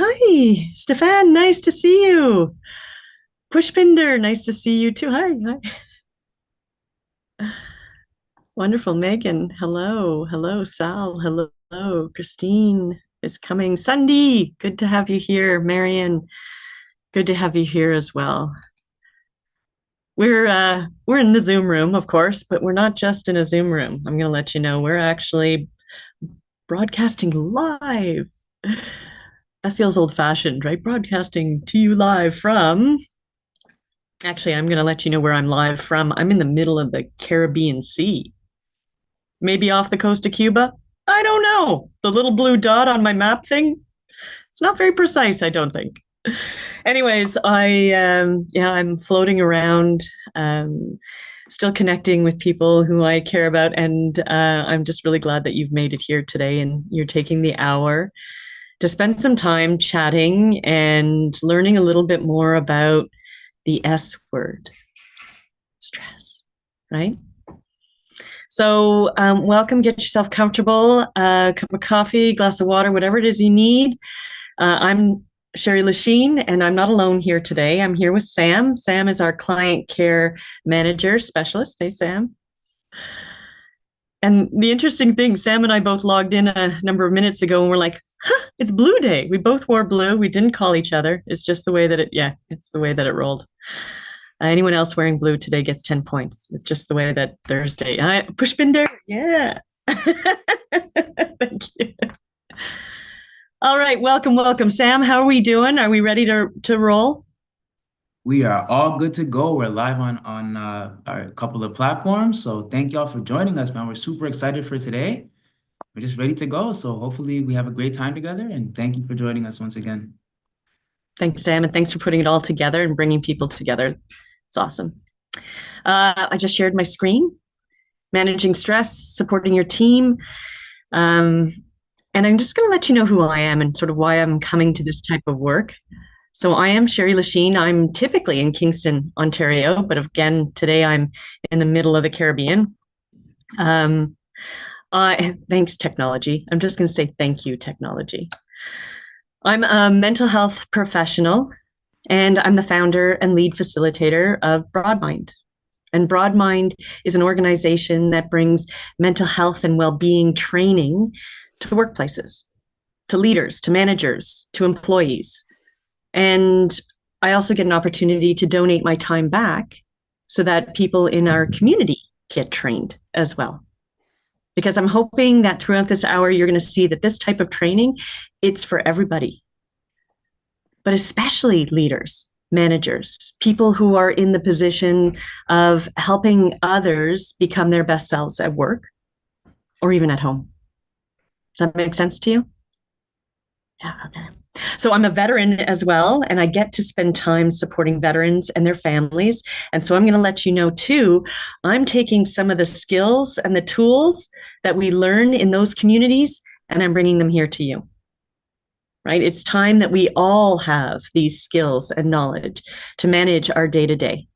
Hi, Stefan. Nice to see you. Pushpinder, nice to see you too. Hi, hi. Wonderful, Megan. Hello, hello, Sal. Hello, Christine is coming. Sunday, good to have you here. Marion, good to have you here as well. We're in the Zoom room, of course, but we're not just in a Zoom room. I'm going to let you know we're actually broadcasting live. That feels old-fashioned, right? Broadcasting to you live from. Actually, I'm going to let you know where I'm live from. I'm in the middle of the Caribbean Sea, maybe off the coast of Cuba. I don't know. The little blue dot on my map thing, it's not very precise, I don't think. Anyways, I'm floating around, um, still connecting with people who I care about, and I'm just really glad that you've made it here today and you're taking the hour to spend some time chatting and learning a little bit more about the S word, stress, right? So, welcome. Get yourself comfortable. A cup of coffee, glass of water, whatever it is you need. I'm Sherry Lachine, and I'm not alone here today. I'm here with Sam. Sam is our client care manager specialist. Hey, Sam. And the interesting thing, Sam and I both logged in a number of minutes ago, and we're like, "Huh, it's Blue Day." We both wore blue. We didn't call each other. It's just the way that it's the way that it rolled. Anyone else wearing blue today gets 10 points. It's just the way that Thursday. Pushpinder, yeah. Thank you. All right, welcome. Sam, how are we doing? Are we ready to roll? We are all good to go. We're live on our couple of platforms. So thank y'all for joining us, man. We're super excited for today. We're just ready to go. So hopefully we have a great time together. And thank you for joining us once again. Thanks, Sam, and thanks for putting it all together and bringing people together. It's awesome. I just shared my screen, managing stress, supporting your team. Um, and I'm just going to let you know who I am and sort of why I'm coming to this type of work. So I am Sherry Lachine. I'm typically in Kingston, Ontario, but again, today I'm in the middle of the Caribbean. Thanks, technology. I'm just going to say thank you, technology. I'm a mental health professional, and I'm the founder and lead facilitator of Broadmind. And Broadmind is an organization that brings mental health and well-being training to workplaces, to leaders, to managers, to employees. And I also get an opportunity to donate my time back so that people in our community get trained as well. Because I'm hoping that throughout this hour, you're going to see that this type of training, it's for everybody, but especially leaders, managers, people who are in the position of helping others become their best selves at work or even at home. Does that make sense to you? Yeah, okay. So I'm a veteran as well, and I get to spend time supporting veterans and their families. And so I'm going to let you know too, I'm taking some of the skills and the tools that we learn in those communities, and I'm bringing them here to you. Right? It's time that we all have these skills and knowledge to manage our day to day.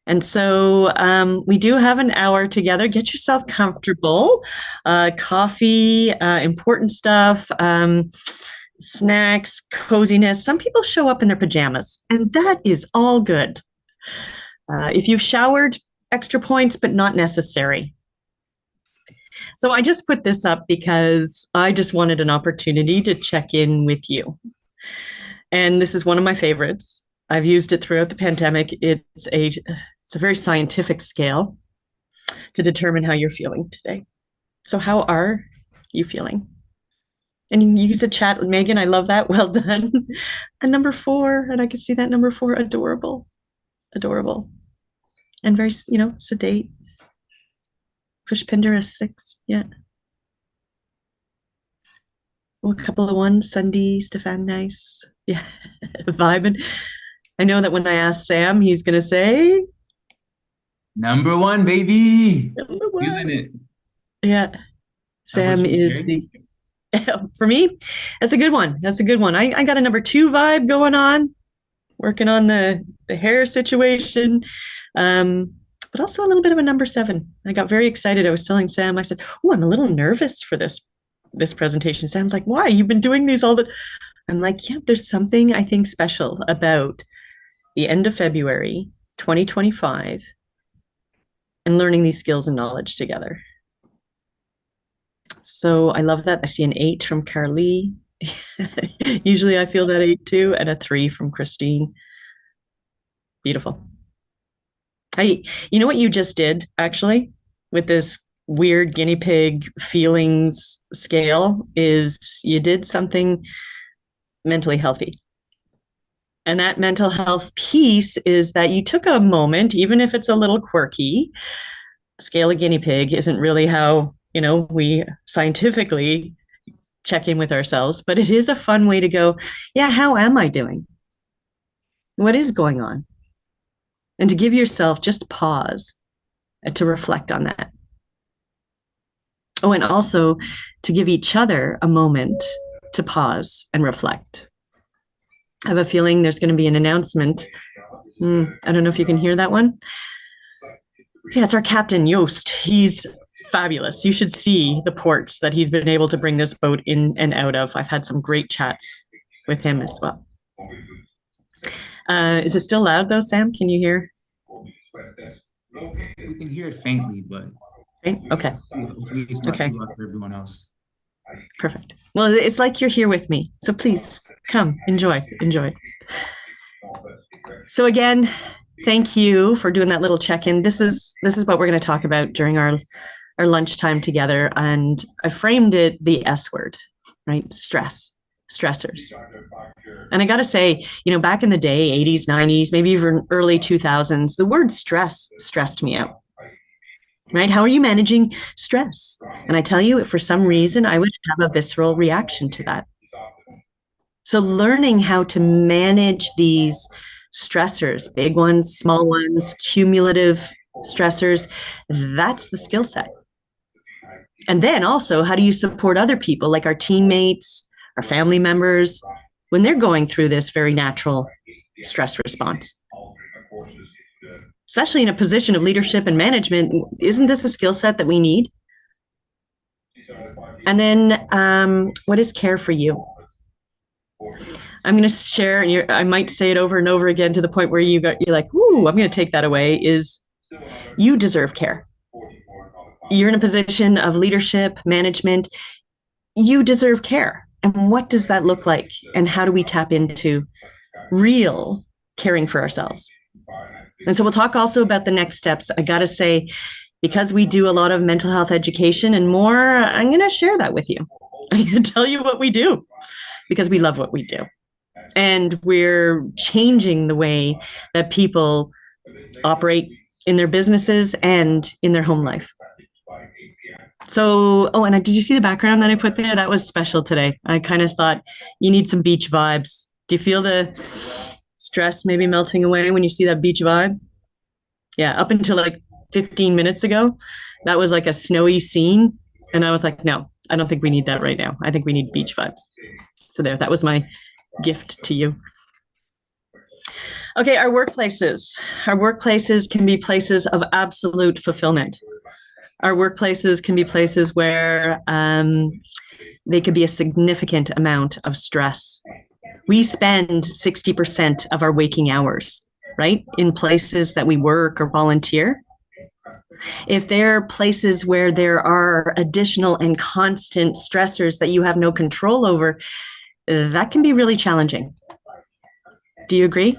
And so we do have an hour together. Get yourself comfortable. Coffee, important stuff, snacks, coziness. Some people show up in their pajamas, and that is all good. If you've showered, extra points, but not necessary. So I just put this up because I just wanted an opportunity to check in with you. And this is one of my favorites. I've used it throughout the pandemic. It's a very scientific scale to determine how you're feeling today. So how are you feeling? And you use the chat, Megan. I love that. Well done. And number 4, and I can see that number 4, adorable, adorable, and very, sedate. Pushpinder is 6. Yeah. Well, a couple of ones. Sunday, Stefan, nice. Yeah, vibing. I know that when I ask Sam, he's gonna say Number one, baby. number Feeling 1. it. Yeah, How about Sam you, is Jerry? the for me. That's a good one. That's a good one. I got a number 2 vibe going on, working on the hair situation, um, but also a little bit of a number 7. I got very excited. I was telling Sam, I said, "Oh, I'm a little nervous for this presentation." Sam's like, "Why? You've been doing these all the." I'm like, yeah, there's something I think special about the end of February 2025 and learning these skills and knowledge together. So I love that. I see an 8 from Carly. Usually I feel that 8 too, and a 3 from Christine. Beautiful. You know what you just did actually with this weird guinea pig feelings scale is you did something mentally healthy. And that mental health piece is that you took a moment, even if it's a little quirky. Scale a guinea pig isn't really how, we scientifically check in with ourselves, but it is a fun way to go, yeah, how am I doing? What is going on? And to give yourself just pause and to reflect on that. Oh, and also to give each other a moment to pause and reflect. I have a feeling there's going to be an announcement. I don't know if you can hear that one. Yeah, it's our captain, Joost. He's fabulous. You should see the ports that he's been able to bring this boat in and out of. I've had some great chats with him as well. Is it still loud though, Sam? Can you hear? We can hear it faintly, but okay. Hopefully it's not too loud for everyone else. Perfect. Well, it's like you're here with me. So please come, enjoy. So again, thank you for doing that little check-in. This is what we're going to talk about during our lunchtime together. And I framed it the S word, right? Stressors. And I got to say, back in the day, 80s, 90s, maybe even early 2000s, the word stress stressed me out. Right? How are you managing stress? And I tell you, for some reason, I would have a visceral reaction to that. So learning how to manage these stressors, big ones, small ones, cumulative stressors, that's the skill set. And then also, how do you support other people, like our teammates, our family members, when they're going through this very natural stress response? Especially in a position of leadership and management, isn't this a skill set that we need? And then what is care for you? I'm going to share, and I might say it over and over again to the point where you're like, ooh, I'm going to take that away, is you deserve care. You're in a position of leadership, management. You deserve care. And what does that look like? And how do we tap into real caring for ourselves? And so we'll talk also about the next steps. I got to say, because we do a lot of mental health education and more, I'm going to share that with you. I'm going to tell you what we do because we love what we do. And we're changing the way that people operate in their businesses and in their home life. So, and did you see the background that I put there? That was special today. I kind of thought you need some beach vibes. Do you feel the stress maybe melting away when you see that beach vibe? Yeah, up until like 15 minutes ago, that was like a snowy scene. And I was like, no, I don't think we need that right now. I think we need beach vibes. So that was my gift to you. Okay, our workplaces. Our workplaces can be places of absolute fulfillment. Our workplaces can be places where they could be a significant amount of stress. We spend 60% of our waking hours, right, in places that we work or volunteer. If there are places where there are additional and constant stressors that you have no control over, that can be really challenging. Do you agree?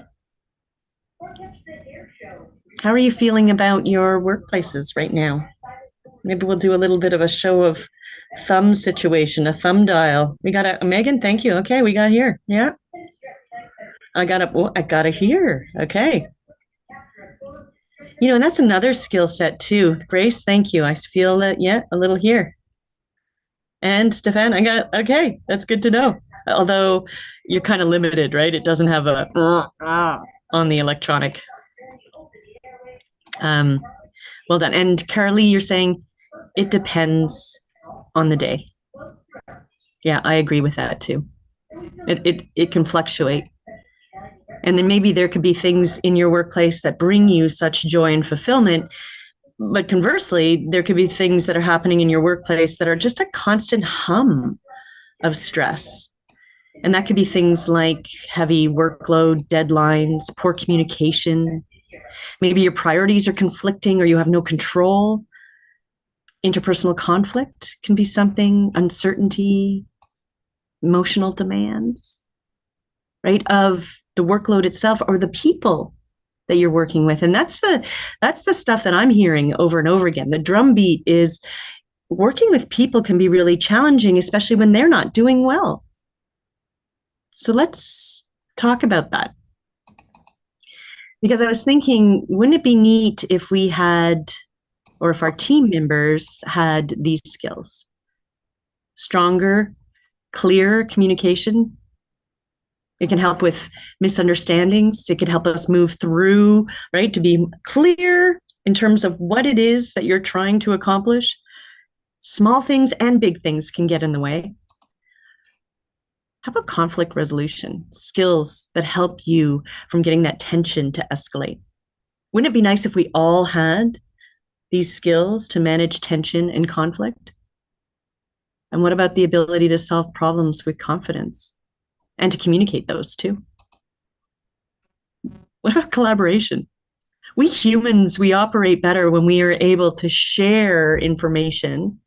How are you feeling about your workplaces right now? Maybe we'll do a little bit of a show of thumb situation, a thumb dial. We got a Megan, thank you. Okay, we got here. Yeah. I got a here. Okay. And that's another skill set too. Grace, thank you. I feel that, a little here. And Stefan, okay, that's good to know. Although you're kind of limited, right? It doesn't have a on the electronic. Well done. And Carly, you're saying it depends on the day. Yeah, I agree with that too. It can fluctuate. And then maybe there could be things in your workplace that bring you such joy and fulfillment. But conversely, there could be things that are happening in your workplace that are just a constant hum of stress. And that could be things like heavy workload, deadlines, poor communication. Maybe your priorities are conflicting or you have no control. Interpersonal conflict can be something, uncertainty, emotional demands, right? Of the workload itself or the people that you're working with. And that's the stuff that I'm hearing over and over again. The drumbeat is working with people can be really challenging, especially when they're not doing well. So let's talk about that. Because I was thinking, wouldn't it be neat if we had, or if our team members had these skills? Stronger, clear communication. It can help with misunderstandings. It can help us move through, right? To be clear in terms of what it is that you're trying to accomplish. Small things and big things can get in the way. How about conflict resolution? Skills that help you from getting that tension to escalate. Wouldn't it be nice if we all had these skills to manage tension and conflict? And what about the ability to solve problems with confidence and to communicate those too? What about collaboration? We humans, we operate better when we are able to share information.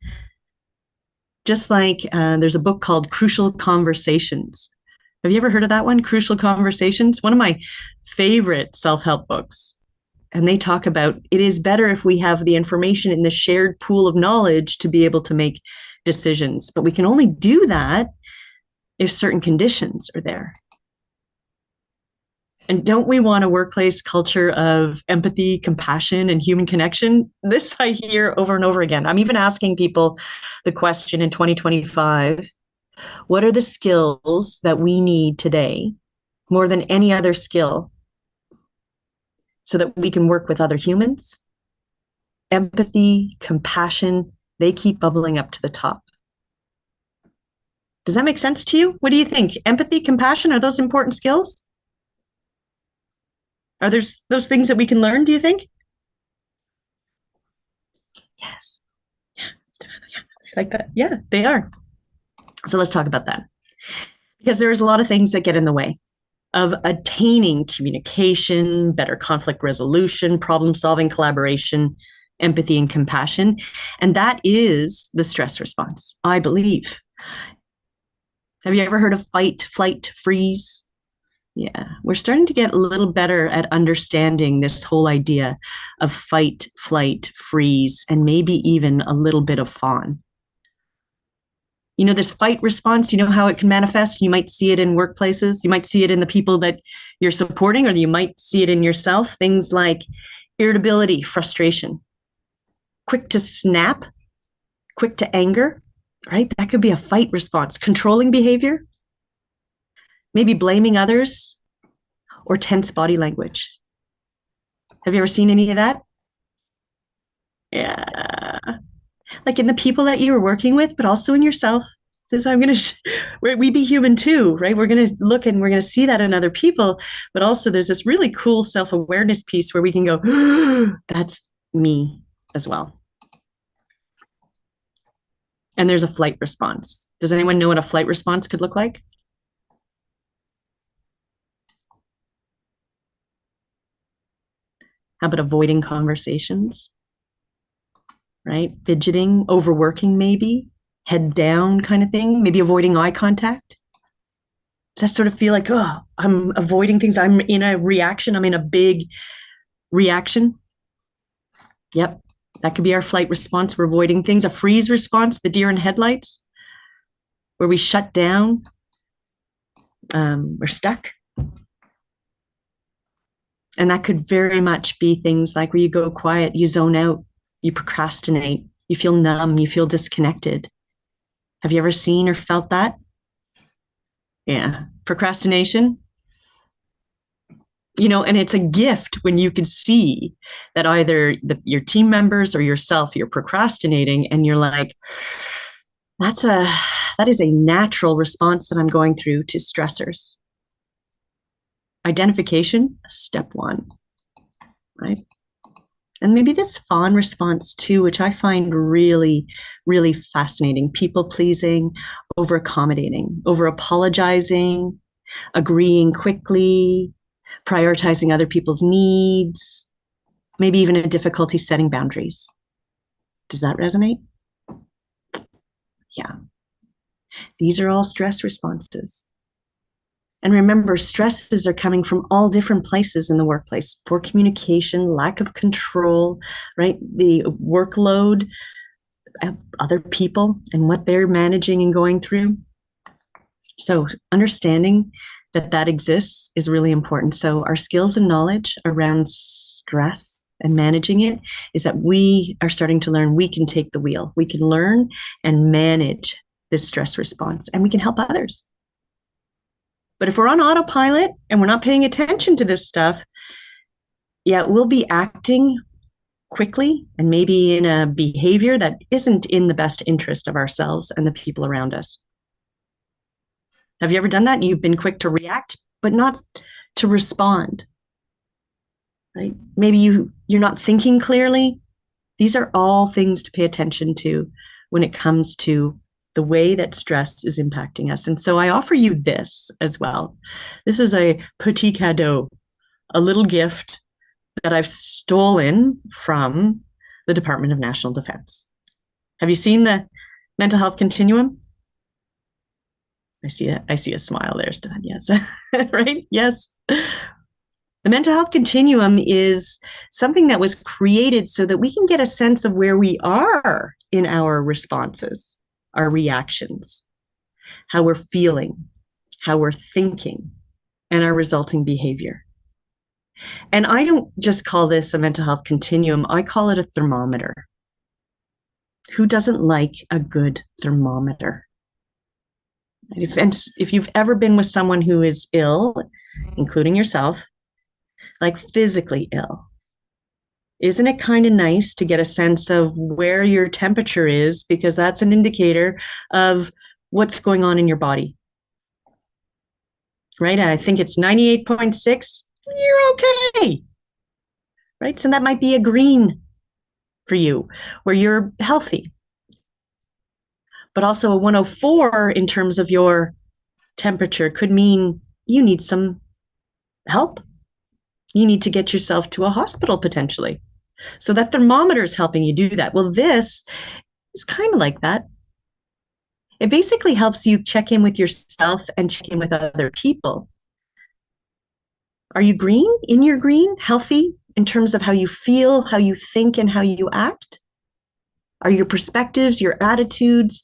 Just like there's a book called Crucial Conversations. Have you ever heard of that one? Crucial Conversations? One of my favorite self-help books. And they talk about it is better if we have the information in the shared pool of knowledge to be able to make decisions. But we can only do that if certain conditions are there. And don't we want a workplace culture of empathy, compassion, and human connection? This I hear over and over again. I'm even asking people the question in 2025, what are the skills that we need today more than any other skill so that we can work with other humans? Empathy, compassion, they keep bubbling up to the top. Does that make sense to you? What do you think? Empathy, compassion, are those important skills? Are there those things that we can learn, do you think? Yes. Yeah. Like that. Yeah, they are. So let's talk about that. Because there's a lot of things that get in the way of attaining communication, better conflict resolution, problem solving, collaboration, empathy, and compassion. And that is the stress response, I believe. Have you ever heard of fight, flight, freeze? Yeah, we're starting to get a little better at understanding this whole idea of fight, flight, freeze, and maybe even a little bit of fawn. You know, this fight response, you know how it can manifest? You might see it in workplaces. You might see it in the people that you're supporting, or you might see it in yourself. Things like irritability, frustration, quick to snap, quick to anger, right? That could be a fight response. Controlling behavior, maybe blaming others, or tense body language. Have you ever seen any of that? Yeah. Like in the people that you were working with, but also in yourself. This I'm going to, we be human too, right? We're going to look and we're going to see that in other people, but also there's this really cool self-awareness piece where we can go, that's me as well. And there's a flight response. Does anyone know what a flight response could look like? How about avoiding conversations? Right? Fidgeting, overworking, maybe, head down kind of thing, maybe avoiding eye contact. Does that sort of feel like, oh, I'm avoiding things? I'm in a reaction. I'm in a big reaction. Yep. That could be our flight response. We're avoiding things. A freeze response, the deer in headlights, where we shut down. We're stuck. And that could very much be things like where you go quiet, you zone out, you procrastinate, you feel numb, you feel disconnected. Have you ever seen or felt that? Yeah. Procrastination. You know, and it's a gift when you can see that either your team members or yourself, you're procrastinating and you're like, that is a natural response that I'm going through to stressors. Identification, step one, right? And maybe this fawn response too, which I find really, really fascinating. People pleasing, over accommodating, over apologizing, agreeing quickly, prioritizing other people's needs, maybe even a difficulty setting boundaries. Does that resonate? Yeah. These are all stress responses. And remember, stresses are coming from all different places in the workplace: poor communication, lack of control, right? The workload, other people, and what they're managing and going through. So, understanding that that exists is really important. So, our skills and knowledge around stress and managing it is that we are starting to learn we can take the wheel. We can learn and manage this stress response, and we can help others. But if we're on autopilot and we're not paying attention to this stuff, yeah, we'll be acting quickly and maybe in a behavior that isn't in the best interest of ourselves and the people around us. Have you ever done that? You've been quick to react, but not to respond, right? Maybe you're not thinking clearly. These are all things to pay attention to when it comes to the way that stress is impacting us. And so I offer you this as well. This is a petit cadeau, a little gift that I've stolen from the Department of National Defense. Have you seen the mental health continuum? I see a smile there, Stan. Yes. Right? Yes. The mental health continuum is something that was created so that we can get a sense of where we are in our responses, our reactions, how we're feeling, how we're thinking, and our resulting behavior. And I don't just call this a mental health continuum, I call it a thermometer. Who doesn't like a good thermometer? If you've ever been with someone who is ill, including yourself, like physically ill, isn't it kind of nice to get a sense of where your temperature is? Because that's an indicator of what's going on in your body. Right? I think it's 98.6. You're okay. Right? So that might be a green for you, where you're healthy. But also a 104 in terms of your temperature could mean you need some help. You need to get yourself to a hospital potentially. So that thermometer is helping you do that. Well, this is kind of like that. It basically helps you check in with yourself and check in with other people. Are you green? In your green? Healthy in terms of how you feel, how you think, and how you act? Are your perspectives, your attitudes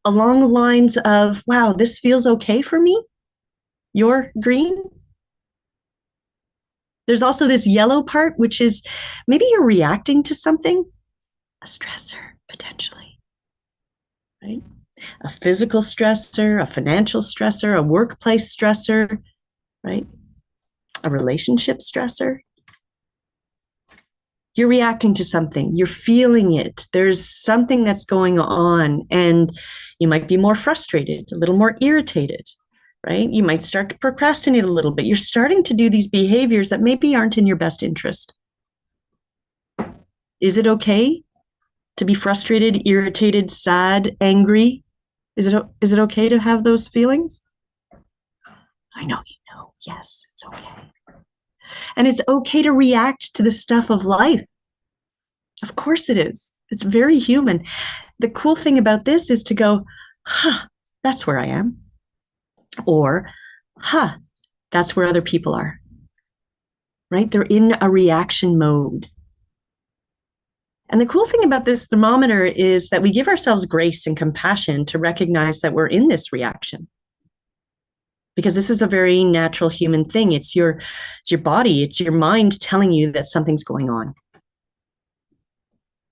along the lines of, wow, this feels okay for me? You're green? There's also this yellow part, which is maybe you're reacting to something, a stressor, potentially, right? A physical stressor, a financial stressor, a workplace stressor, right? A relationship stressor. You're reacting to something, you're feeling it. There's something that's going on, and you might be more frustrated, a little more irritated, right? You might start to procrastinate a little bit. You're starting to do these behaviors that maybe aren't in your best interest. Is it okay to be frustrated, irritated, sad, angry? Is it okay to have those feelings? I know you know. Yes, it's okay. And it's okay to react to the stuff of life. Of course it is. It's very human. The cool thing about this is to go, that's where I am. Or, that's where other people are. Right? They're in a reaction mode. And the cool thing about this thermometer is that we give ourselves grace and compassion to recognize that we're in this reaction. Because this is a very natural human thing. It's your body, it's your mind telling you that something's going on.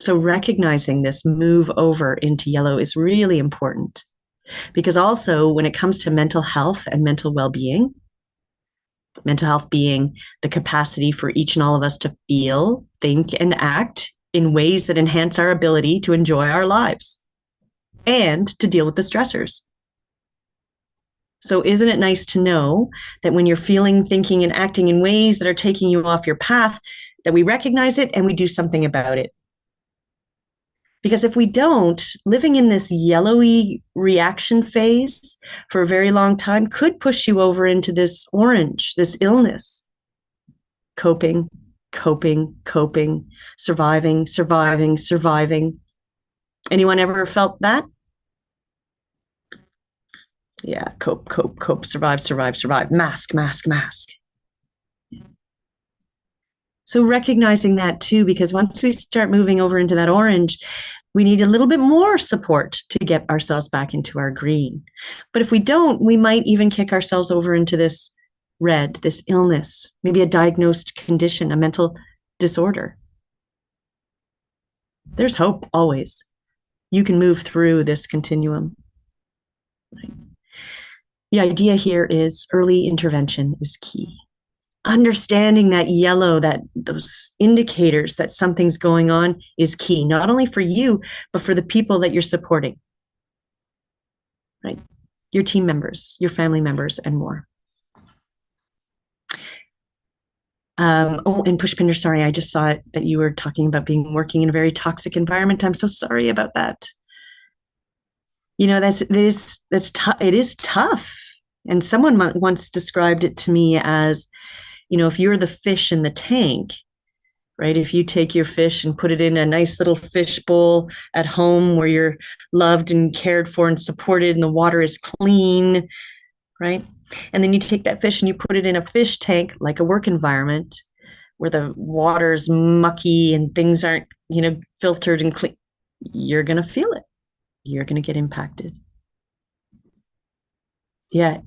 So recognizing this move over into yellow is really important. Because also when it comes to mental health and mental well-being, mental health being the capacity for each and all of us to feel, think, and act in ways that enhance our ability to enjoy our lives and to deal with the stressors. So isn't it nice to know that when you're feeling, thinking, and acting in ways that are taking you off your path, that we recognize it and we do something about it. Because if we don't, living in this yellowy reaction phase for a very long time could push you over into this orange, this illness. Coping, coping, coping, surviving, surviving, surviving. Anyone ever felt that? Yeah, cope, cope, cope, survive, survive, survive, mask, mask, mask. So recognizing that too, because once we start moving over into that orange, we need a little bit more support to get ourselves back into our green. But if we don't, we might even kick ourselves over into this red, this illness, maybe a diagnosed condition, a mental disorder. There's hope always. You can move through this continuum. The idea here is early intervention is key. Understanding that yellow, that those indicators that something's going on is key, not only for you, but for the people that you're supporting, right? Your team members, your family members, and more. And Pushpinder, sorry, I just saw it that you were talking about working in a very toxic environment. I'm so sorry about that. You know, it is tough. And someone once described it to me as, you know, if you're the fish in the tank, right? If you take your fish and put it in a nice little fish bowl at home where you're loved and cared for and supported and the water is clean, right? And then you take that fish and you put it in a fish tank, like a work environment where the water's mucky and things aren't, you know, filtered and clean. You're going to feel it. You're going to get impacted. Yeah.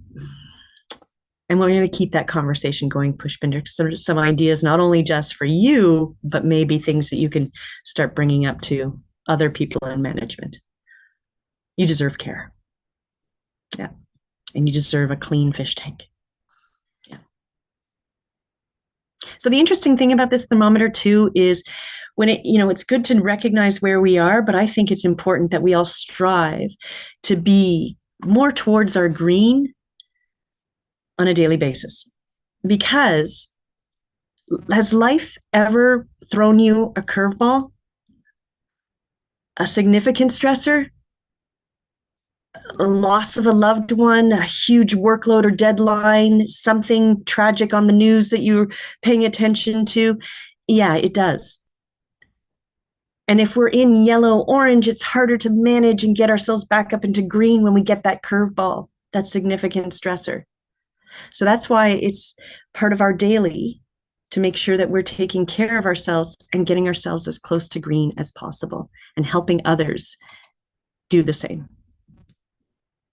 And we're going to keep that conversation going, Pushpinder. Some ideas, not only just for you, but maybe things that you can start bringing up to other people in management. You deserve care. Yeah. And you deserve a clean fish tank. Yeah. So the interesting thing about this thermometer too is when it's good to recognize where we are, but I think it's important that we all strive to be more towards our green on a daily basis. Because has life ever thrown you a curveball? A significant stressor? A loss of a loved one, a huge workload or deadline, something tragic on the news that you're paying attention to? Yeah, it does. And if we're in yellow, orange, it's harder to manage and get ourselves back up into green when we get that curveball, that significant stressor. So that's why it's part of our daily to make sure that we're taking care of ourselves and getting ourselves as close to green as possible and helping others do the same.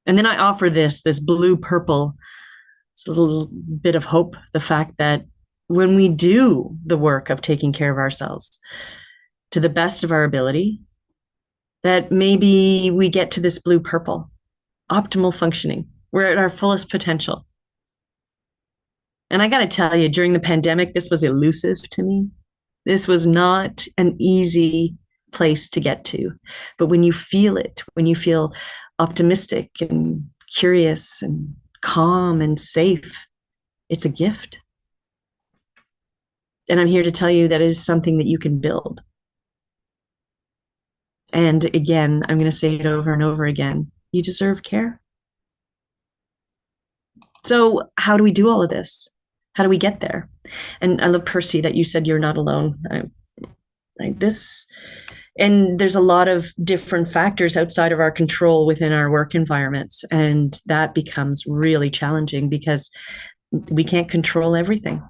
And then I offer this blue purple. It's a little bit of hope, the fact that when we do the work of taking care of ourselves to the best of our ability, that maybe we get to this blue purple, optimal functioning. We're at our fullest potential. And I got to tell you, during the pandemic, this was elusive to me. This was not an easy place to get to. But when you feel it, when you feel optimistic and curious and calm and safe, it's a gift. And I'm here to tell you that it is something that you can build. And again, I'm going to say it over and over again. You deserve care. So how do we do all of this? How do we get there? And I love, Percy, that you said you're not alone. And there's a lot of different factors outside of our control within our work environments. And that becomes really challenging because we can't control everything.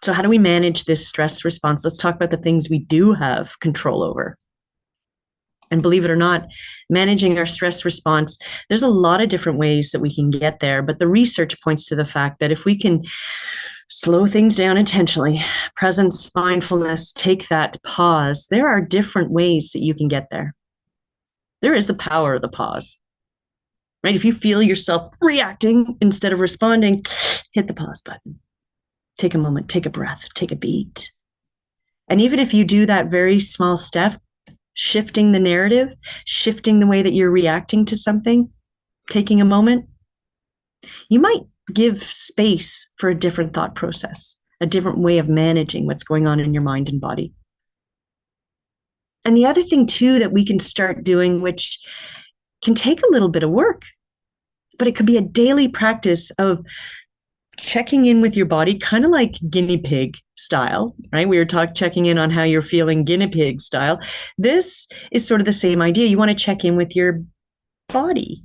So how do we manage this stress response? Let's talk about the things we do have control over. And believe it or not, managing our stress response, there's a lot of different ways that we can get there. But the research points to the fact that if we can slow things down intentionally, presence, mindfulness, take that pause, there are different ways that you can get there. There is the power of the pause, right? If you feel yourself reacting instead of responding, hit the pause button. Take a moment, take a breath, take a beat. And even if you do that very small step, shifting the narrative, shifting the way that you're reacting to something, taking a moment, you might give space for a different thought process, a different way of managing what's going on in your mind and body. And the other thing, too, that we can start doing, which can take a little bit of work, but it could be a daily practice of checking in with your body, kind of like guinea pig style, right? We were checking in on how you're feeling guinea pig style. This is sort of the same idea. You want to check in with your body.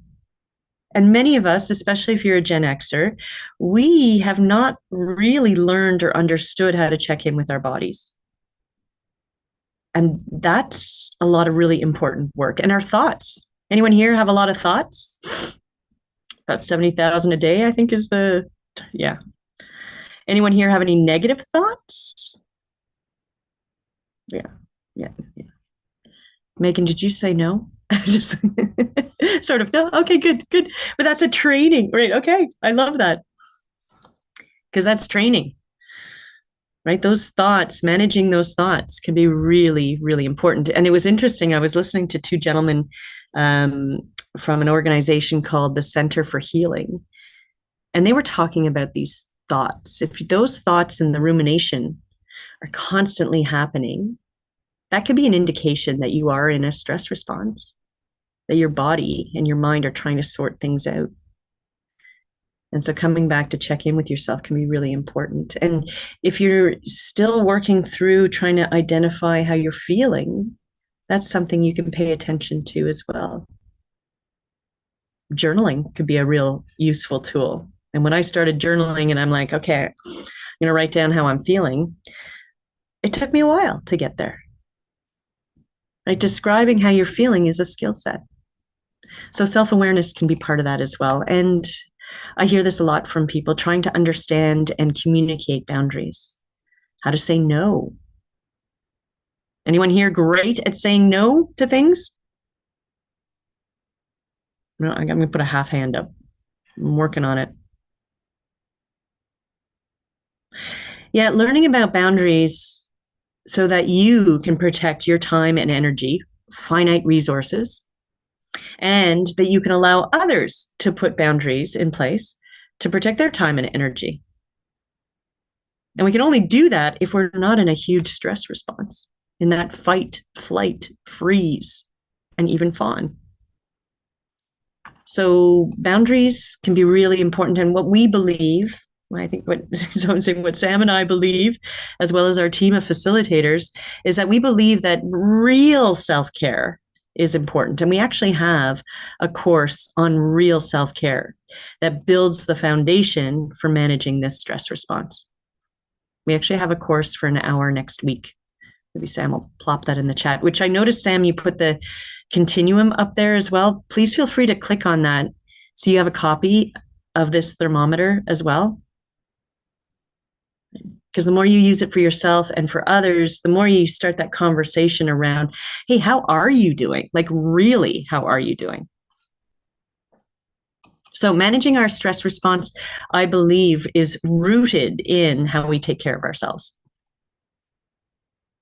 And many of us, especially if you're a Gen Xer, we have not really learned or understood how to check in with our bodies. And that's a lot of really important work. And our thoughts. Anyone here have a lot of thoughts? About 70,000 a day, I think is yeah. Anyone here have any negative thoughts? Yeah. Megan, did you say no? Just sort of, no. Okay, good. But that's a training, right? Okay. I love that. Because that's training, right? Those thoughts, managing those thoughts can be really, really important. And it was interesting. I was listening to two gentlemen from an organization called the Center for Healing. And they were talking about these thoughts. If those thoughts and the rumination are constantly happening, that could be an indication that you are in a stress response, that your body and your mind are trying to sort things out. And so coming back to check in with yourself can be really important. And if you're still working through trying to identify how you're feeling, that's something you can pay attention to as well. Journaling could be a real useful tool. And when I started journaling and I'm like, okay, I'm going to write down how I'm feeling, it took me a while to get there. Right? Describing how you're feeling is a skill set. So self-awareness can be part of that as well. And I hear this a lot from people trying to understand and communicate boundaries, how to say no. Anyone here great at saying no to things? No, I'm going to put a half hand up. I'm working on it. Yeah, learning about boundaries so that you can protect your time and energy, finite resources, and that you can allow others to put boundaries in place to protect their time and energy. And we can only do that if we're not in a huge stress response, in that fight, flight, freeze, and even fawn. So boundaries can be really important. And what we believe, I think what Sam and I believe, as well as our team of facilitators, is that we believe that real self-care is important. And we actually have a course on real self-care that builds the foundation for managing this stress response. We actually have a course for an hour next week. Maybe Sam will plop that in the chat, which I noticed, Sam, you put the continuum up there as well. Please feel free to click on that so you have a copy of this thermometer as well. Because the more you use it for yourself and for others, the more you start that conversation around, hey, how are you doing? Like, really, how are you doing? So managing our stress response, I believe, is rooted in how we take care of ourselves.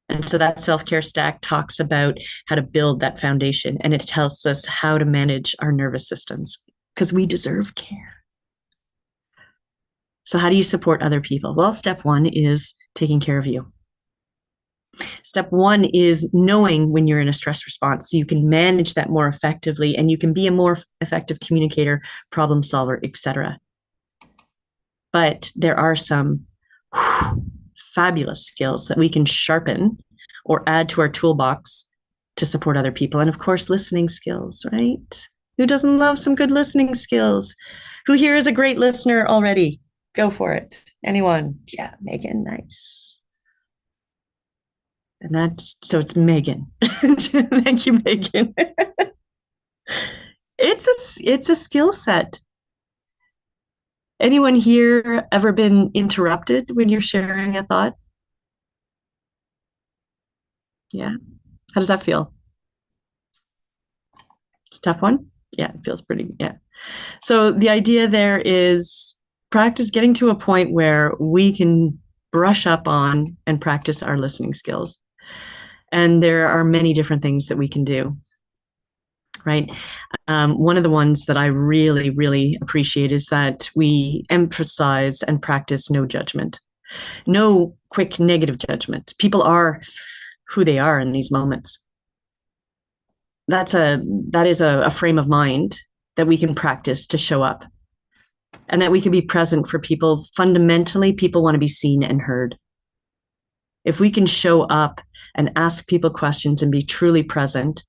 And so that self-care stack talks about how to build that foundation, and it tells us how to manage our nervous systems because we deserve care. So how do you support other people? Well, step one is taking care of you. Step one is knowing when you're in a stress response so you can manage that more effectively and you can be a more effective communicator, problem solver, etc. But there are some fabulous skills that we can sharpen or add to our toolbox to support other people. And of course, listening skills, right? Who doesn't love some good listening skills? Who here is a great listener already? Go for it. Anyone? Yeah, Megan, nice. And so it's Megan. Thank you, Megan. It's a skill set. Anyone here ever been interrupted when you're sharing a thought? Yeah. How does that feel? It's a tough one. Yeah, it feels pretty, yeah. So the idea there is practice getting to a point where we can brush up on and practice our listening skills. And there are many different things that we can do, right? One of the ones that I really, really appreciate is that we emphasize and practice no judgment. No quick negative judgment. People are who they are in these moments. That is a frame of mind that we can practice to show up and that we can be present for people. Fundamentally, people want to be seen and heard. If we can show up and ask people questions and be truly present,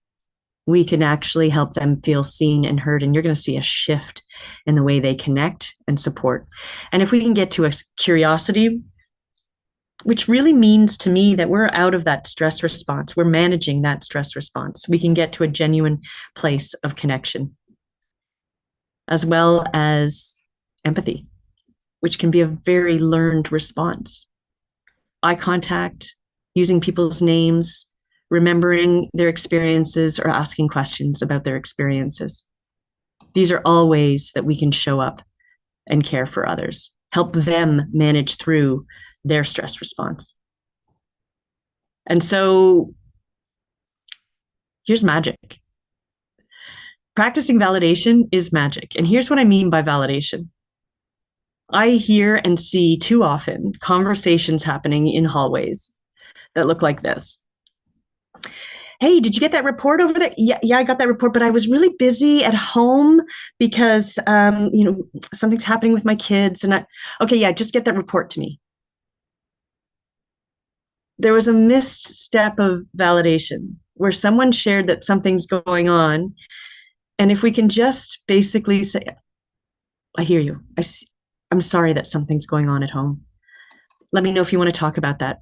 we can actually help them feel seen and heard. And you're going to see a shift in the way they connect and support. And if we can get to a curiosity, which really means to me that we're out of that stress response, we're managing that stress response, we can get to a genuine place of connection, as well as empathy, which can be a very learned response. Eye contact, using people's names, remembering their experiences, or asking questions about their experiences. These are all ways that we can show up and care for others, help them manage through their stress response. And so here's magic. Practicing validation is magic. And here's what I mean by validation. I hear and see too often conversations happening in hallways that look like this. Hey, did you get that report over there? Yeah, I got that report, but I was really busy at home because, something's happening with my kids. Okay, yeah, just get that report to me. There was a missed step of validation where someone shared that something's going on. And if we can just basically say, I hear you. I'm sorry that something's going on at home. Let me know if you want to talk about that.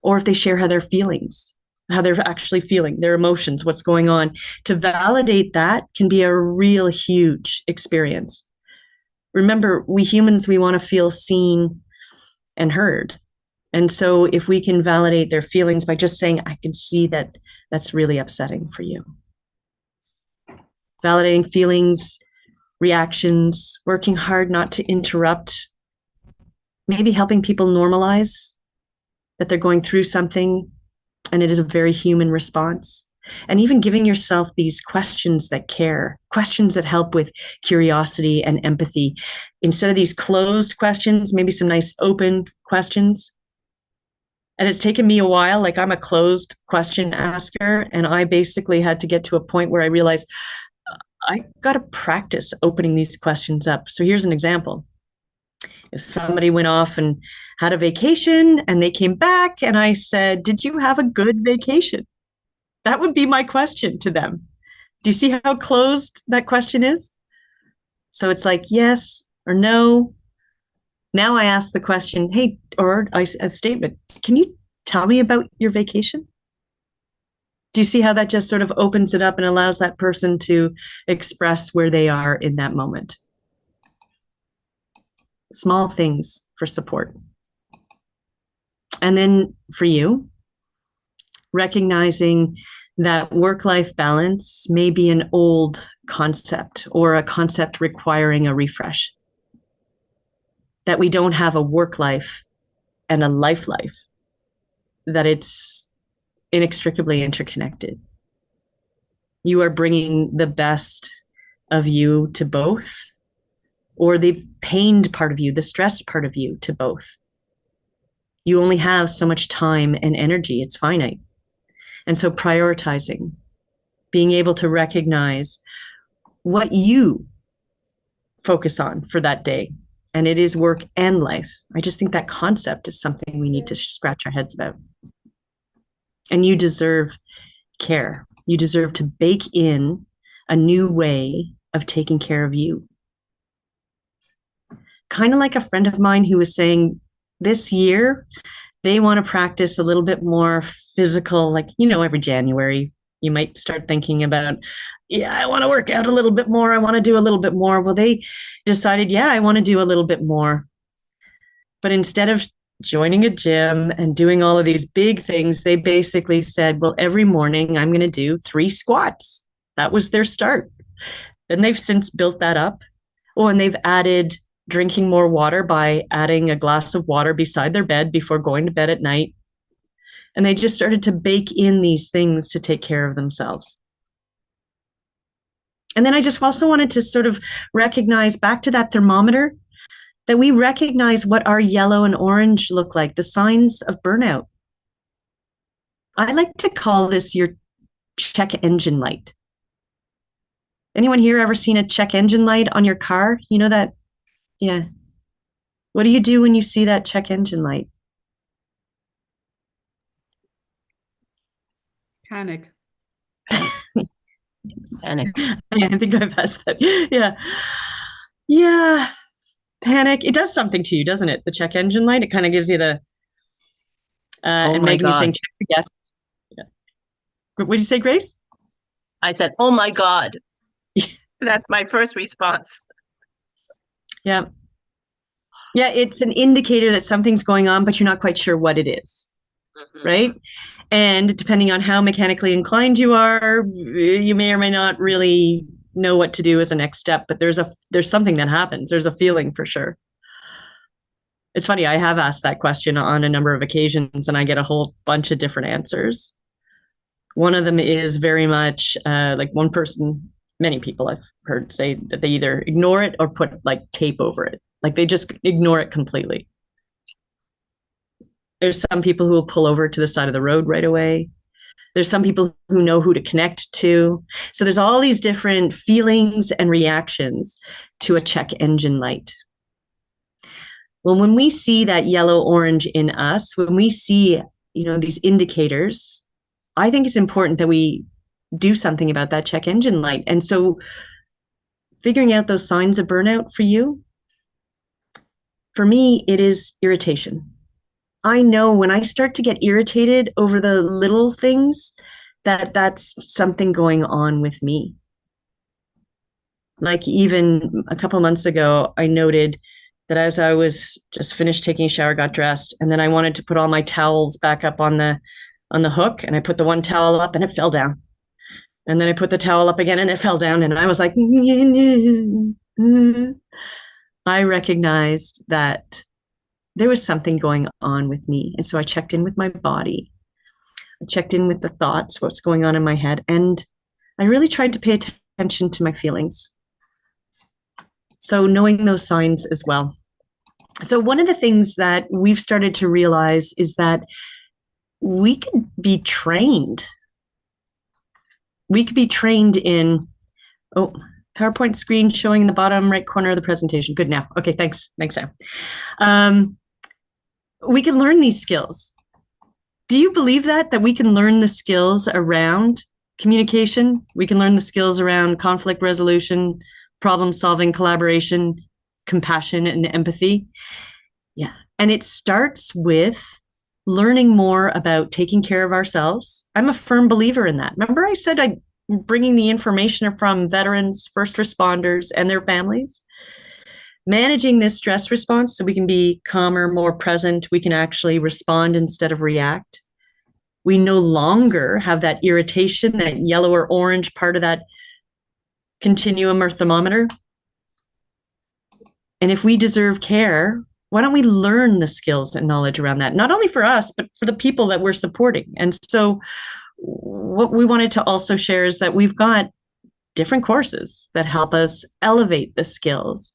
Or if they share how they're feelings, how they're actually feeling, their emotions, what's going on. To validate that can be a real huge experience. Remember, we humans, we want to feel seen and heard. And so if we can validate their feelings by just saying, I can see that that's really upsetting for you. Validating feelings, reactions, working hard not to interrupt, maybe helping people normalize that they're going through something and it is a very human response. And even giving yourself these questions that care, questions that help with curiosity and empathy. Instead of these closed questions, maybe some nice open questions. And it's taken me a while, like I'm a closed question asker, and I basically had to get to a point where I realized I got to practice opening these questions up. So here's an example. If somebody went off and had a vacation and they came back and I said, did you have a good vacation? That would be my question to them. Do you see how closed that question is? So it's like yes or no. Now I ask the question, hey, or a statement, can you tell me about your vacation? Do you see how that just sort of opens it up and allows that person to express where they are in that moment? Small things for support. And then for you, recognizing that work-life balance may be an old concept or a concept requiring a refresh. That we don't have a work life and a life, that it's inextricably interconnected. You are bringing the best of you to both, or the pained part of you, the stressed part of you to both. You only have so much time and energy, it's finite. And so prioritizing, being able to recognize what you focus on for that day. And it is work and life. I just think that concept is something we need to scratch our heads about. And you deserve care. You deserve to bake in a new way of taking care of you. Kind of like a friend of mine who was saying this year, they want to practice a little bit more physical, like, every January, you might start thinking about, yeah, I want to work out a little bit more. I want to do a little bit more. Well, they decided, yeah, I want to do a little bit more. But instead of joining a gym and doing all of these big things, they basically said, well, every morning I'm going to do 3 squats. That was their start. Then they've since built that up. Oh, and they've added drinking more water by adding a glass of water beside their bed before going to bed at night. And they just started to bake in these things to take care of themselves. And then I just also wanted to sort of recognize back to that thermometer. that we recognize what our yellow and orange look like, the signs of burnout. I like to call this your check engine light. Anyone here ever seen a check engine light on your car? You know that? Yeah. What do you do when you see that check engine light? Panic. Panic. I think I've asked that. Yeah. Yeah. Panic. It does something to you, doesn't it? The check engine light. It kind of gives you the Oh and my Megan, you're God. saying check the gas. Yeah. What did you say, Grace? I said, oh my God. That's my first response. Yeah. Yeah, it's an indicator that something's going on, but you're not quite sure what it is. Right? And depending on how mechanically inclined you are, you may or may not really know what to do as a next step, but there's something that happens. There's a feeling for sure. It's funny, I have asked that question on a number of occasions and I get a whole bunch of different answers. One of them is very much like one person, many people I've heard say that they either ignore it or put like tape over it. Like they just ignore it completely. There's some people who will pull over to the side of the road right away. There's some people who know who to connect to. So there's all these different feelings and reactions to a check engine light. Well, when we see that yellow orange in us, when we see, these indicators, I think it's important that we do something about that check engine light. And so figuring out those signs of burnout for you, for me, it is irritation. I know when I start to get irritated over the little things, that's something going on with me. Like even a couple of months ago, I noted that as I was just finished taking a shower, got dressed, and then I wanted to put all my towels back up on the hook, and I put the one towel up and it fell down. And then I put the towel up again and it fell down, and I was like, I recognized that there was something going on with me. And so I checked in with my body. I checked in with the thoughts, what's going on in my head. And I really tried to pay attention to my feelings. So knowing those signs as well. So one of the things that we've started to realize is that we could be trained. We could be trained in, PowerPoint screen showing in the bottom right corner of the presentation. Good now. Okay, thanks. Thanks, Sam. We can learn these skills. Do you believe that we can learn the skills around communication? We can learn the skills around conflict resolution, problem solving, collaboration, compassion, and empathy. Yeah. And it starts with learning more about taking care of ourselves. I'm a firm believer in that. Remember I said I'm bringing the information from veterans, first responders, and their families? Managing this stress response so we can be calmer, more present, we can actually respond instead of react. We no longer have that irritation, that yellow or orange part of that continuum or thermometer. And if we deserve care, why don't we learn the skills and knowledge around that? Not only for us, but for the people that we're supporting. And so what we wanted to also share is that we've got different courses that help us elevate the skills.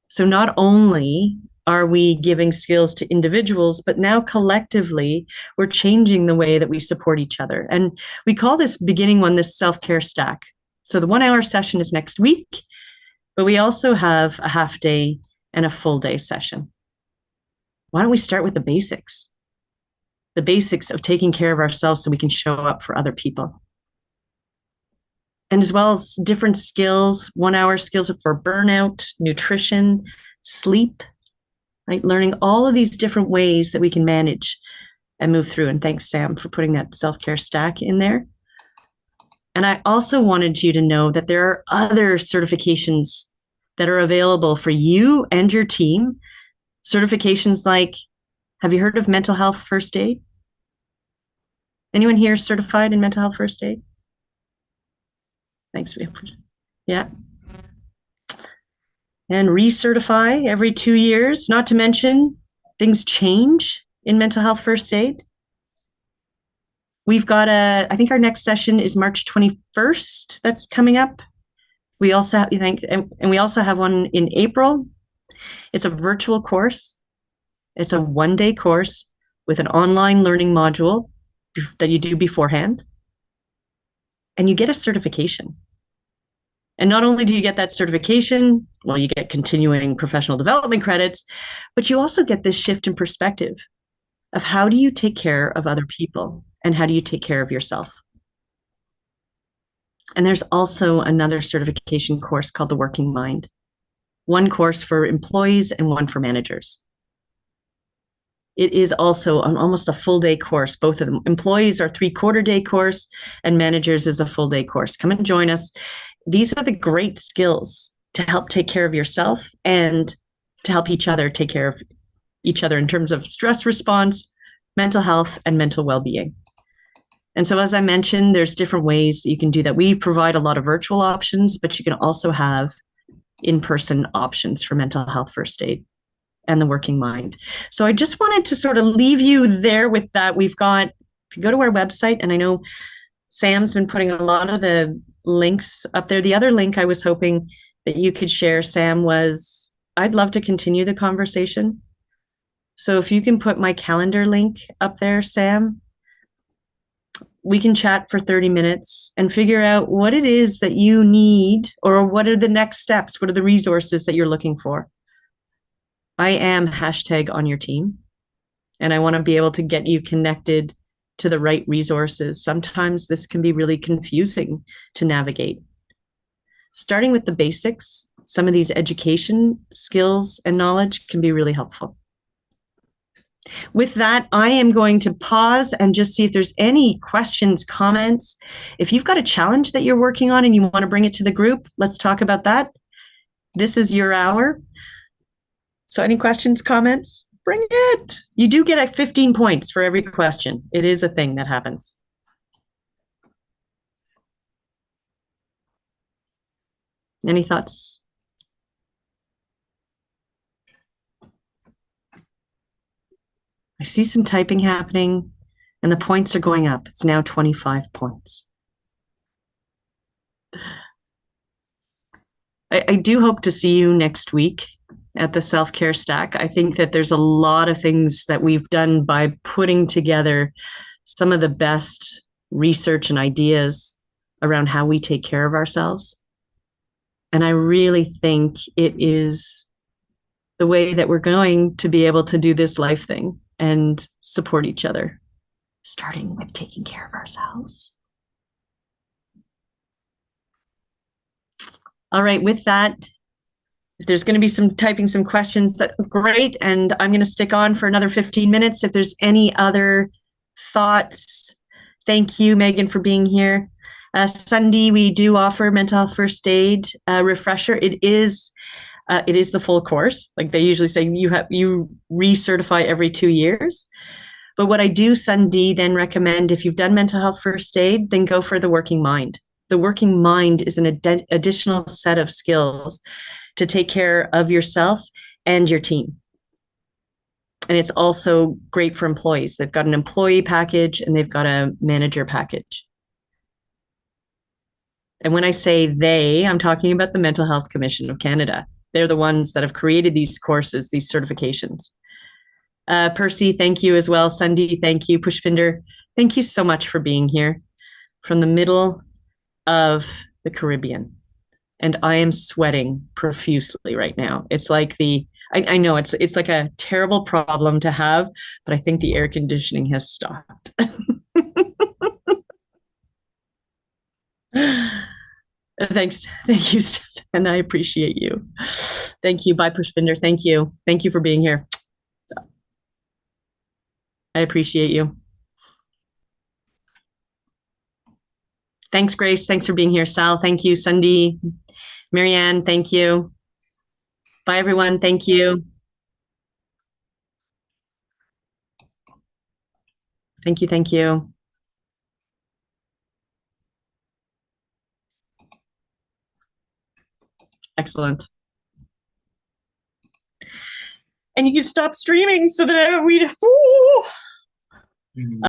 So not only are we giving skills to individuals, but now collectively, we're changing the way that we support each other. And we call this beginning one, this self-care stack. So the 1 hour session is next week, but we also have a half day and a full day session. Why don't we start with the basics of taking care of ourselves so we can show up for other people? And as well as different skills, 1 hour skills for burnout, nutrition, sleep, right? Learning all of these different ways that we can manage and move through. And thanks, Sam, for putting that self-care stack in there. And I also wanted you to know that there are other certifications that are available for you and your team. Certifications like, have you heard of mental health first aid? Anyone here certified in mental health first aid? Thanks. Yeah. And recertify every 2 years, not to mention things change in mental health first aid. We've got I think our next session is March 21st. That's coming up. We also have, and we also have one in April. It's a virtual course. It's a one-day course with an online learning module that you do beforehand, and you get a certification. And not only do you get that certification, well, you get continuing professional development credits, but you also get this shift in perspective of how do you take care of other people and how do you take care of yourself. And there's also another certification course called the Working Mind, one course for employees and one for managers. It is also almost a full day course. Both of them. Employees are 3/4 day course and managers is a full day course. Come and join us. These are the great skills to help take care of yourself and to help each other take care of each other in terms of stress response, mental health, and mental well-being. And so, as I mentioned, there's different ways that you can do that. We provide a lot of virtual options, but you can also have in-person options for mental health first aid and the Working Mind. So I just wanted to sort of leave you there with that. We've got, if you go to our website, and I know Sam's been putting a lot of the links up there. The other link I was hoping that you could share, Sam, was I'd love to continue the conversation. So if you can put my calendar link up there, Sam, we can chat for 30 minutes and figure out what it is that you need, or what are the next steps? What are the resources that you're looking for? I am #on your team, and I want to be able to get you connected to the right resources. Sometimes this can be really confusing to navigate. Starting with the basics, some of these education skills and knowledge can be really helpful. With that, I am going to pause and just see if there's any questions, comments. If you've got a challenge that you're working on and you want to bring it to the group, let's talk about that. This is your hour. So any questions, comments? Bring it. You do get 15 points for every question. It is a thing that happens. Any thoughts? I see some typing happening and the points are going up. It's now 25 points. I do hope to see you next week at the Self-Care Stack. I think that there's a lot of things that we've done by putting together some of the best research and ideas around how we take care of ourselves. And I really think it is the way that we're going to be able to do this life thing and support each other, starting with taking care of ourselves. All right, with that, if there's going to be some typing, some questions, that's great. And I'm going to stick on for another 15 minutes. If there's any other thoughts, thank you, Megan, for being here. Sunday, we do offer mental health first aid refresher. It is the full course. Like they usually say, you recertify every 2 years. But what I do, Sunday, then recommend, if you've done mental health first aid, then go for the Working Mind. The Working Mind is an additional set of skills to take care of yourself and your team. And it's also great for employees. They've got an employee package and they've got a manager package. And when I say they, I'm talking about the Mental Health Commission of Canada. They're the ones that have created these courses, these certifications. Percy, thank you as well. Sunday, thank you. Pushpinder, thank you so much for being here from the middle of the Caribbean. And I am sweating profusely right now. It's like I know it's like a terrible problem to have, but I think the air conditioning has stopped. Thanks. Thank you, Stefan. I appreciate you. Thank you. Bye, Pushpinder. Thank you. Thank you for being here. I appreciate you. Thanks, Grace. Thanks for being here. Sal, thank you. Sunday, Marianne, thank you. Bye, everyone. Thank you. Thank you. Thank you. Excellent. And you can stop streaming so that we.